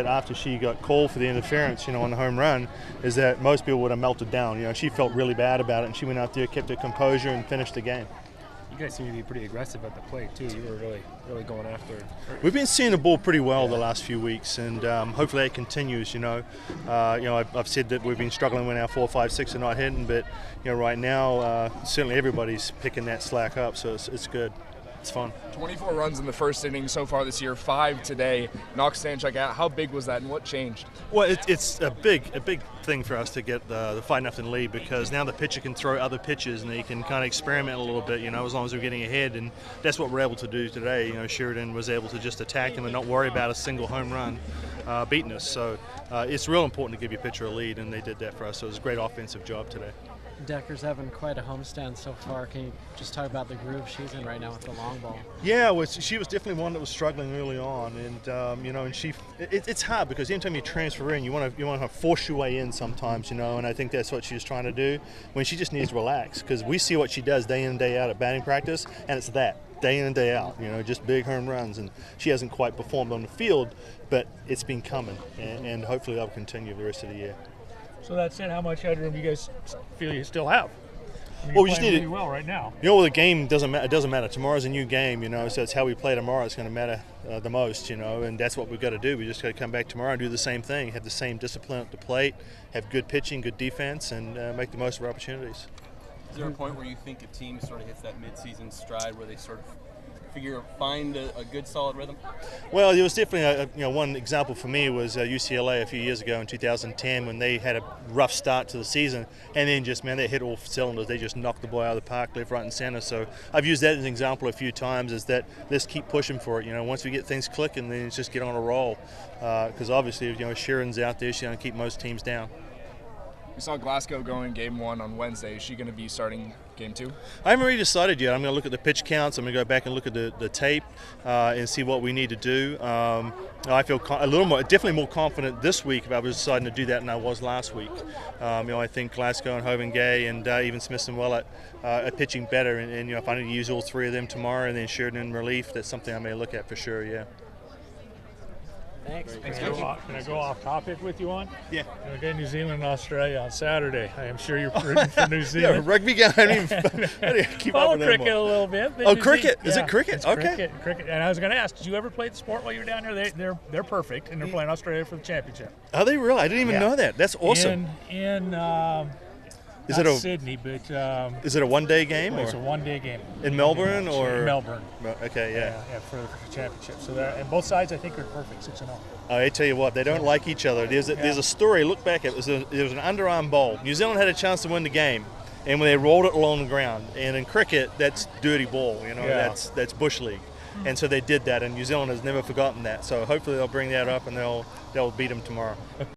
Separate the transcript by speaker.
Speaker 1: that after she got called for the interference, on the home run, is that most people would have melted down. She felt really bad about it, and she went out there, kept her composure, and finished the game.
Speaker 2: You guys seem to be pretty aggressive at the plate too. You were really going after it.
Speaker 1: We've been seeing the ball pretty well the last few weeks, and hopefully that continues. I've said that we've been struggling when our 4, 5, 6 are not hitting, but right now certainly everybody's picking that slack up, so it's good. It's fun.
Speaker 3: 24 runs in the first inning so far this year, 5 today. Knocked Stanchuk out. How big was that, and what changed?
Speaker 1: Well, it's a big thing for us to get the 5-0 lead, because now the pitcher can throw other pitches and he can kind of experiment a little bit, as long as we're getting ahead, and that's what we're able to do today. Cheridan was able to just attack him and not worry about a single home run beating us. So it's real important to give your pitcher a lead, and they did that for us. So it was a great offensive job today.
Speaker 4: Decker's having quite a homestand so far. Can you just talk about the groove she's in right now with the long ball?
Speaker 1: Yeah, she was definitely one that was struggling early on, and and it's hard because anytime you transfer in, you want to force your way in sometimes, and I think that's what she was trying to do when she just needs to relax, because we see what she does day in and day out at batting practice, and it's that day in and day out, just big home runs, and she hasn't quite performed on the field, but it's been coming, and hopefully that'll continue the rest of the year.
Speaker 5: So that said, how much headroom do you guys feel you still have?
Speaker 1: Well, we just need
Speaker 5: really well right now.
Speaker 1: The game doesn't matter. It doesn't matter. Tomorrow's a new game, so it's how we play tomorrow. It's going to matter the most, and that's what we've got to do. We just got to come back tomorrow and do the same thing, have the same discipline at the plate, have good pitching, good defense, and make the most of our opportunities.
Speaker 6: Is there a point where you think a team sort of hits that mid-season stride where they sort of find a good solid rhythm?
Speaker 1: Well, there was definitely one example for me was UCLA a few years ago in 2010 when they had a rough start to the season, and then they hit all cylinders. They just knocked the ball out of the park, left, right, and center. So I've used that as an example a few times, is that let's keep pushing for it. Once we get things clicking, then it's just get on a roll, because obviously Sheridan's out there. She's going to keep most teams down.
Speaker 3: We saw Glasgow go in game 1 on Wednesday. Is she going to be starting game 2?
Speaker 1: I haven't really decided yet. I'm going to look at the pitch counts. I'm going to go back and look at the tape and see what we need to do. I feel definitely more confident this week if I was deciding to do that than I was last week. I think Glasgow and Hovan Gay and even Smith and Willett are pitching better. And if I need to use all 3 of them tomorrow and then Sheridan in relief, that's something I may look at for sure, yeah.
Speaker 4: Thanks.
Speaker 5: Can I go off topic with you on?
Speaker 1: Yeah.
Speaker 5: Okay, New Zealand and Australia on Saturday. I am sure you're rooting for New Zealand.
Speaker 1: Yeah, rugby guy. I didn't keep
Speaker 5: Follow
Speaker 1: up with
Speaker 5: cricket a little bit.
Speaker 1: Oh, cricket. Is it cricket?
Speaker 5: It's
Speaker 1: okay.
Speaker 5: Cricket. And I was going to ask, did you ever play the sport while you were down there? They're perfect, and they're playing Australia for the championship.
Speaker 1: Are they really? I didn't even know that. That's awesome.
Speaker 5: Is it Sydney, but
Speaker 1: is it a one-day game?
Speaker 5: It's a one-day game
Speaker 1: in Melbourne, or
Speaker 5: in Melbourne?
Speaker 1: Okay, yeah.
Speaker 5: Yeah, for the championship. So and both sides, I think, are perfect 6-0.
Speaker 1: I tell you what, they don't like each other. There's a story. Look back at it. There was an underarm bowl. New Zealand had a chance to win the game, and when they rolled it along the ground. And in cricket, that's dirty ball. That's bush league. And so they did that, and New Zealand has never forgotten that. So hopefully they'll bring that up and they'll beat them tomorrow.